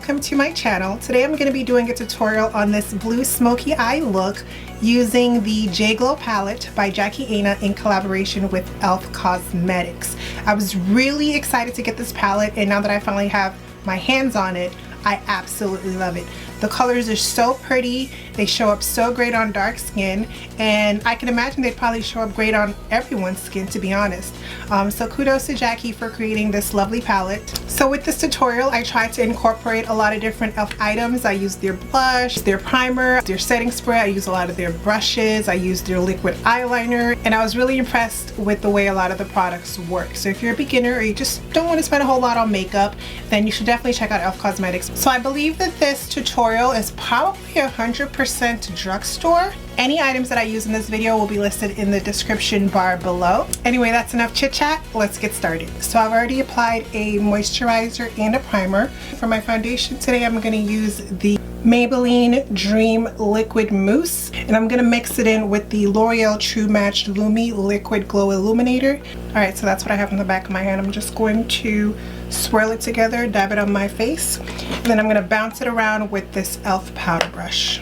welcome to my channel. Today I'm going to be doing a tutorial on this blue smoky eye look using the J.Glow palette by Jackie Aina in collaboration with e.l.f. Cosmetics. I was really excited to get this palette, and now that I finally have my hands on it, I absolutely love it. The colors are so pretty, they show up so great on dark skin, and I can imagine they'd probably show up great on everyone's skin, to be honest. So kudos to Jackie for creating this lovely palette. So with this tutorial, I tried to incorporate a lot of different e.l.f. items. I used their blush, their primer, their setting spray, I used a lot of their brushes, I used their liquid eyeliner, and I was really impressed with the way a lot of the products work. So if you're a beginner or you just don't want to spend a whole lot on makeup, then you should definitely check out e.l.f. Cosmetics. So I believe that this tutorial is probably 100% drugstore. Any items that I use in this video will be listed in the description bar below. Anyway, that's enough chit chat. Let's get started. So I've already applied a moisturizer and a primer. For my foundation today, I'm going to use the Maybelline Dream Liquid Mousse, and I'm going to mix it in with the L'Oreal True Match Lumi Liquid Glow Illuminator. Alright, so that's what I have in the back of my hand. I'm just going to swirl it together, dab it on my face, and then I'm going to bounce it around with this e.l.f. powder brush.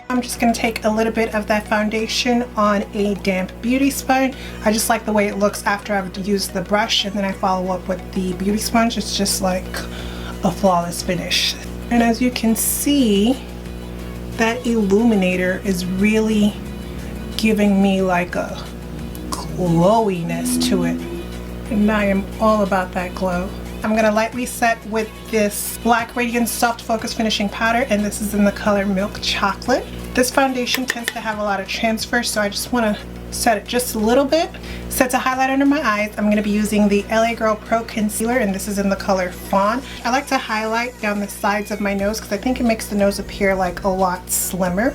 I'm just going to take a little bit of that foundation on a damp beauty sponge. I just like the way it looks after I've used the brush, and then I follow up with the beauty sponge. It's just like a flawless finish. And as you can see, that illuminator is really giving me like a glowiness to it, and I am all about that glow. I'm going to lightly set with this Black Radiance Soft Focus Finishing Powder, and this is in the color Milk Chocolate. This foundation tends to have a lot of transfer, so I just want to set it just a little bit. So to highlight under my eyes, I'm going to be using the LA Girl Pro Concealer, and this is in the color Fawn. I like to highlight down the sides of my nose because I think it makes the nose appear like a lot slimmer.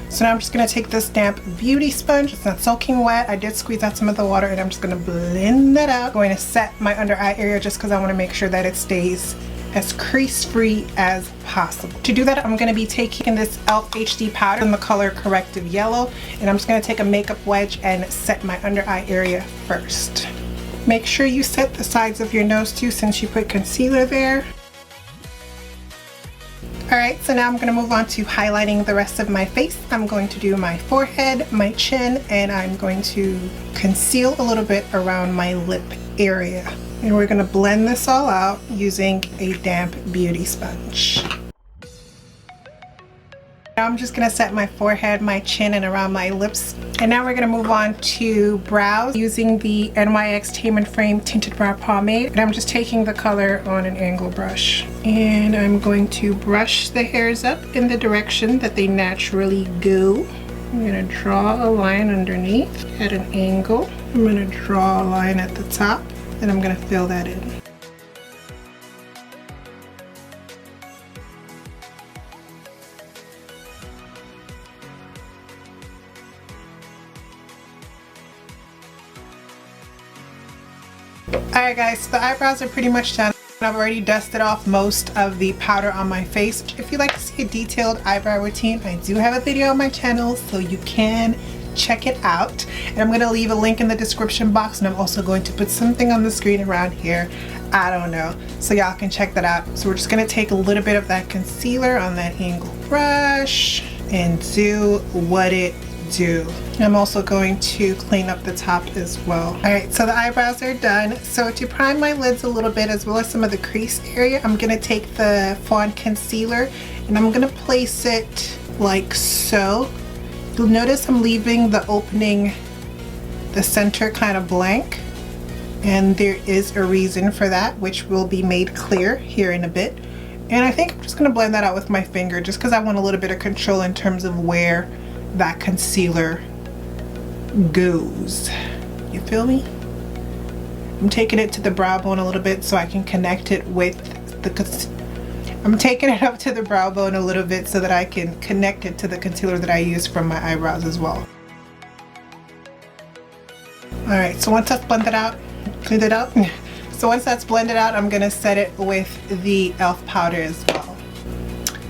So now I'm just going to take this damp beauty sponge. It's not soaking wet. I did squeeze out some of the water, and I'm just going to blend that out. I'm going to set my under eye area just because I want to make sure that it stays as crease free as possible. To do that, I'm going to be taking this e.l.f. HD powder in the color Corrective Yellow, and I'm just going to take a makeup wedge and set my under eye area first. Make sure you set the sides of your nose too, since you put concealer there. Alright, so now I'm going to move on to highlighting the rest of my face. I'm going to do my forehead, my chin, and I'm going to conceal a little bit around my lip area. And we're going to blend this all out using a damp beauty sponge. Now I'm just going to set my forehead, my chin, and around my lips. And now we're going to move on to brows using the NYX Tame and Frame Tinted Brow Pomade. And I'm just taking the color on an angle brush. And I'm going to brush the hairs up in the direction that they naturally go. I'm going to draw a line underneath at an angle. I'm going to draw a line at the top, and I'm going to fill that in. Alright guys, so the eyebrows are pretty much done. I've already dusted off most of the powder on my face. If you'd like to see a detailed eyebrow routine, I do have a video on my channel, so you can check it out. And I'm going to leave a link in the description box, and I'm also going to put something on the screen around here. I don't know. So y'all can check that out. So we're just going to take a little bit of that concealer on that angle brush and do what it do. I'm also going to clean up the top as well. Alright, so the eyebrows are done. So to prime my lids a little bit, as well as some of the crease area, I'm going to take the Fawn Concealer, and I'm going to place it like so. You'll notice I'm leaving the opening, the center kind of blank, and there is a reason for that, which will be made clear here in a bit. And I think I'm just going to blend that out with my finger, just because I want a little bit of control in terms of where that concealer goes. You feel me? I'm taking it to the brow bone a little bit so I can connect it with the I'm taking it up to the brow bone a little bit so that I can connect it to the concealer that I use from my eyebrows as well. Alright, so once that's blended out, cleaned it up. So once that's blended out, I'm gonna set it with the e.l.f. powder as well.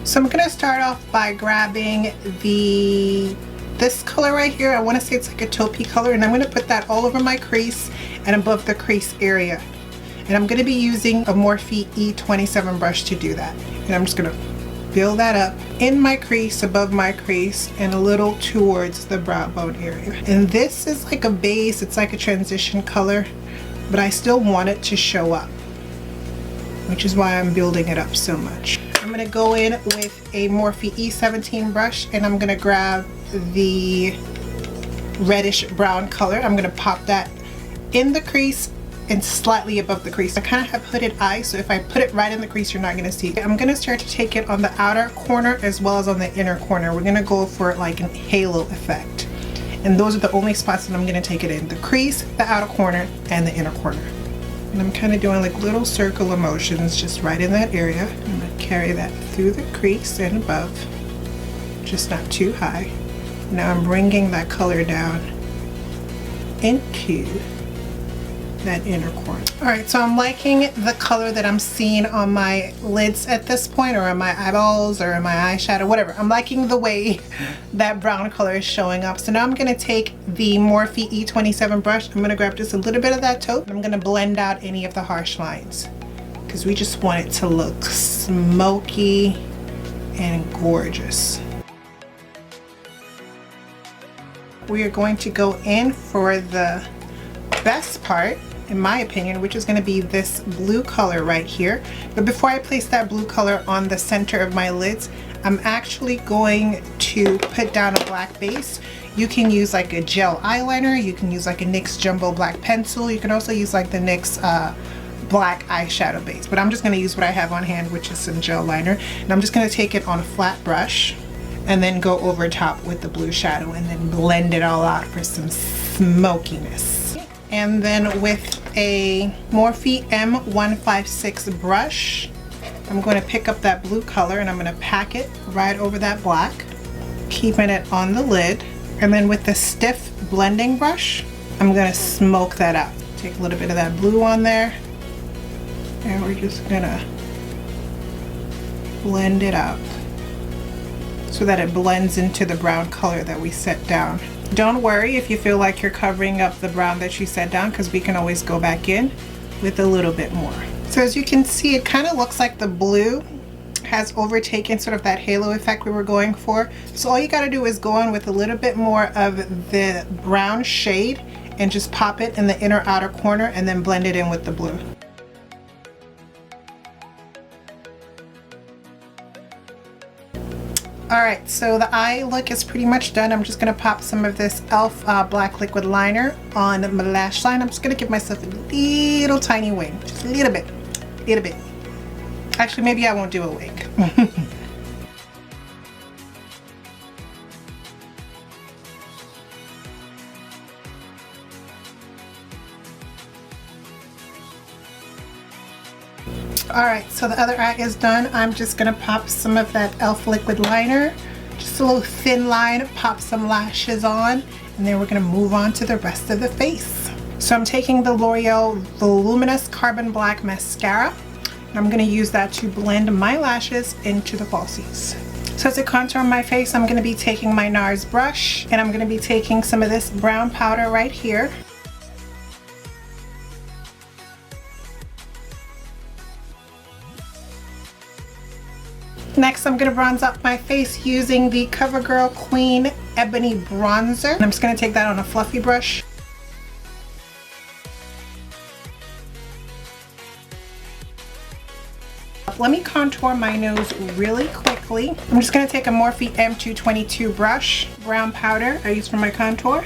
So I'm gonna start off by grabbing the this color right here. I want to say it's like a taupey color, and I'm going to put that all over my crease and above the crease area. And I'm going to be using a Morphe E27 brush to do that. And I'm just going to build that up in my crease, above my crease, and a little towards the brow bone area. And this is like a base, it's like a transition color, but I still want it to show up, which is why I'm building it up so much. I'm going to go in with a Morphe E17 brush, and I'm going to grab the reddish brown color. I'm going to pop that in the crease and slightly above the crease. I kind of have hooded eyes, so if I put it right in the crease, you're not going to see it. I'm going to start to take it on the outer corner as well as on the inner corner. We're going to go for like an halo effect. And those are the only spots that I'm going to take it in. The crease, the outer corner, and the inner corner. And I'm kind of doing like little circular motions just right in that area. I'm going to carry that through the crease and above, just not too high. Now I'm bringing that color down into that inner corner. Alright, so I'm liking the color that I'm seeing on my lids at this point, or on my eyeballs, or on my eyeshadow, whatever. I'm liking the way that brown color is showing up. So now I'm going to take the Morphe E27 brush. I'm going to grab just a little bit of that taupe, and I'm going to blend out any of the harsh lines, because we just want it to look smoky and gorgeous. We are going to go in for the best part, in my opinion, which is going to be this blue color right here. But before I place that blue color on the center of my lids, I'm actually going to put down a black base. You can use like a gel eyeliner, you can use like a NYX Jumbo black pencil, you can also use like the NYX black eyeshadow base. But I'm just going to use what I have on hand, which is some gel liner. And I'm just going to take it on a flat brush and then go over top with the blue shadow and then blend it all out for some smokiness. And then with a Morphe M156 brush, I'm going to pick up that blue color and I'm going to pack it right over that black, keeping it on the lid. And then with the stiff blending brush, I'm going to smoke that out. Take a little bit of that blue on there, and we're just going to blend it out so that it blends into the brown color that we set down. Don't worry if you feel like you're covering up the brown that you set down, because we can always go back in with a little bit more. So as you can see, it kind of looks like the blue has overtaken sort of that halo effect we were going for. So all you got to do is go in with a little bit more of the brown shade and just pop it in the inner outer corner and then blend it in with the blue. Alright, so the eye look is pretty much done. I'm just going to pop some of this e.l.f. Black Liquid Liner on my lash line. I'm just going to give myself a little tiny wing. Just a little bit. Little bit. Actually, maybe I won't do a wig. Alright, so the other eye is done. I'm just going to pop some of that e.l.f. liquid liner, just a little thin line, pop some lashes on, and then we're going to move on to the rest of the face. So I'm taking the L'Oreal Voluminous Carbon Black Mascara, and I'm going to use that to blend my lashes into the falsies. So to contour my face, I'm going to be taking my NARS brush, and I'm going to be taking some of this brown powder right here. Next, I'm going to bronze up my face using the CoverGirl Queen Ebony Bronzer. And I'm just going to take that on a fluffy brush. Let me contour my nose really quickly. I'm just going to take a Morphe M222 brush, brown powder I use for my contour.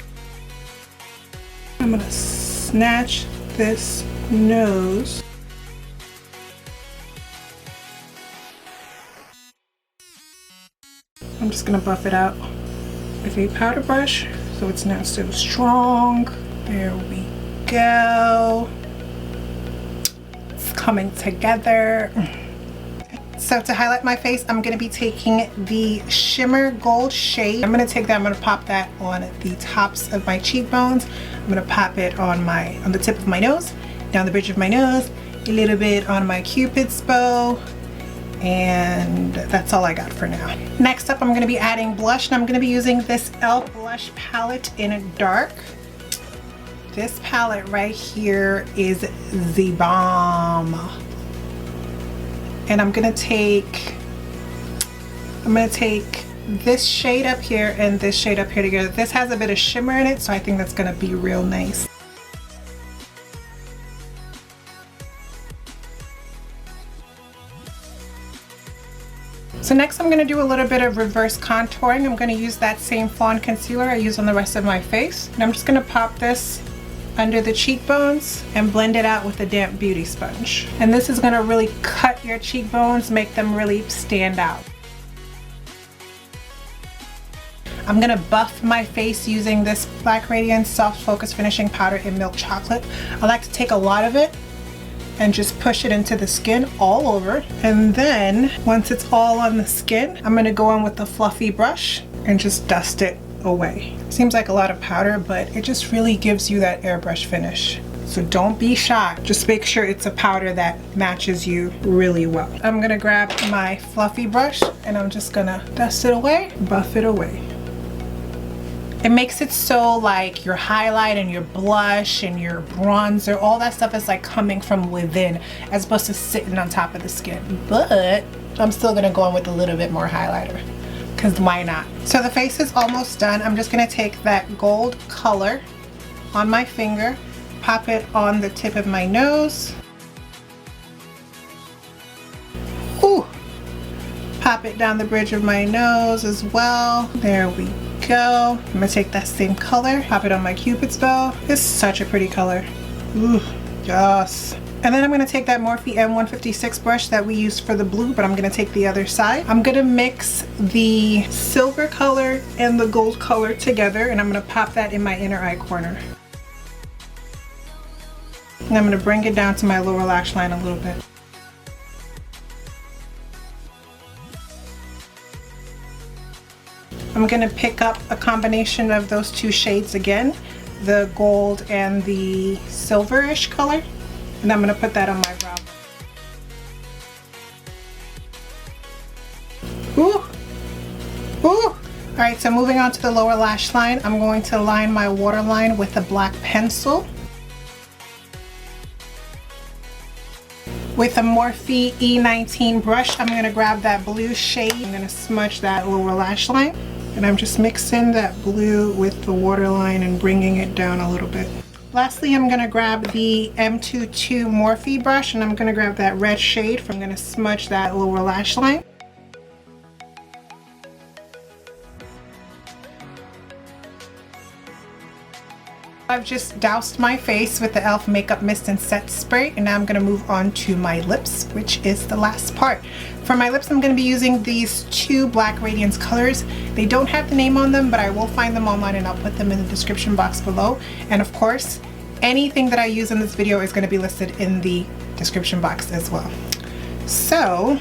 I'm going to snatch this nose. I'm just going to buff it out with a powder brush so it's not so strong. There we go. It's coming together. So to highlight my face, I'm going to be taking the Shimmer Gold shade. I'm going to take that, I'm going to pop that on the tops of my cheekbones. I'm going to pop it on the tip of my nose, down the bridge of my nose, a little bit on my Cupid's bow, and that's all I got for now. Next up, I'm going to be adding blush, and I'm going to be using this e.l.f. blush palette in a dark. This palette right here is the bomb. And I'm going to take this shade up here and this shade up here together. This has a bit of shimmer in it, so I think that's going to be real nice. So next I'm going to do a little bit of reverse contouring. I'm going to use that same Fawn concealer I use on the rest of my face. And I'm just going to pop this under the cheekbones and blend it out with a damp beauty sponge. And this is going to really cut your cheekbones, make them really stand out. I'm going to buff my face using this Black Radiance Soft Focus Finishing Powder in Milk Chocolate. I like to take a lot of it and just push it into the skin all over. And then once it's all on the skin, I'm going to go in with the fluffy brush and just dust it away. Seems like a lot of powder, but it just really gives you that airbrush finish. So don't be shy. Just make sure it's a powder that matches you really well. I'm going to grab my fluffy brush and I'm just going to dust it away, buff it away. It makes it so like your highlight and your blush and your bronzer, all that stuff is like coming from within as opposed to sitting on top of the skin. But I'm still gonna go in with a little bit more highlighter, because why not? So the face is almost done. I'm just gonna take that gold color on my finger, pop it on the tip of my nose. Ooh. Pop it down the bridge of my nose as well. There we go. I'm gonna take that same color, pop it on my Cupid's bow. It's such a pretty color. Ooh, yes. And then I'm gonna take that Morphe M156 brush that we used for the blue, but I'm gonna take the other side. I'm gonna mix the silver color and the gold color together, and I'm gonna pop that in my inner eye corner. And I'm gonna bring it down to my lower lash line a little bit. I'm going to pick up a combination of those two shades again, the gold and the silverish color, and I'm going to put that on my brow. Ooh! Ooh! Alright, so moving on to the lower lash line, I'm going to line my waterline with a black pencil. With a Morphe E19 brush, I'm going to grab that blue shade. I'm going to smudge that lower lash line. And I'm just mixing that blue with the waterline and bringing it down a little bit. Lastly, I'm going to grab the M22 Morphe brush and I'm going to grab that red shade. I'm going to smudge that lower lash line. I've just doused my face with the e.l.f. Makeup Mist and Set Spray, and now I'm going to move on to my lips, which is the last part. For my lips, I'm going to be using these two Black Radiance colors. They don't have the name on them, but I will find them online and I'll put them in the description box below. And of course, anything that I use in this video is going to be listed in the description box as well. So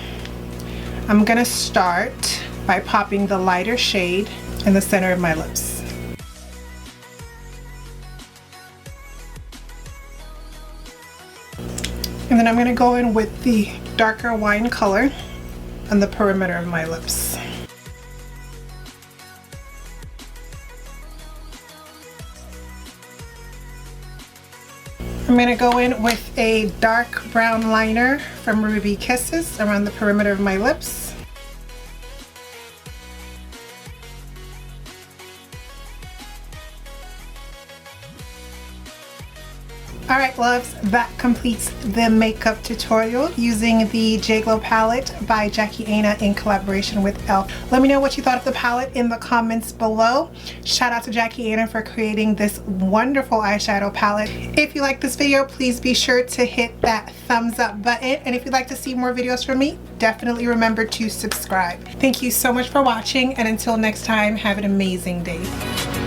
I'm going to start by popping the lighter shade in the center of my lips. And then I'm going to go in with the darker wine color on the perimeter of my lips. I'm going to go in with a dark brown liner from Ruby Kisses around the perimeter of my lips. Alright loves, that completes the makeup tutorial using the J.Glow palette by Jackie Aina in collaboration with e.l.f. Let me know what you thought of the palette in the comments below. Shout out to Jackie Aina for creating this wonderful eyeshadow palette. If you like this video, please be sure to hit that thumbs up button. And if you'd like to see more videos from me, definitely remember to subscribe. Thank you so much for watching, and until next time, have an amazing day.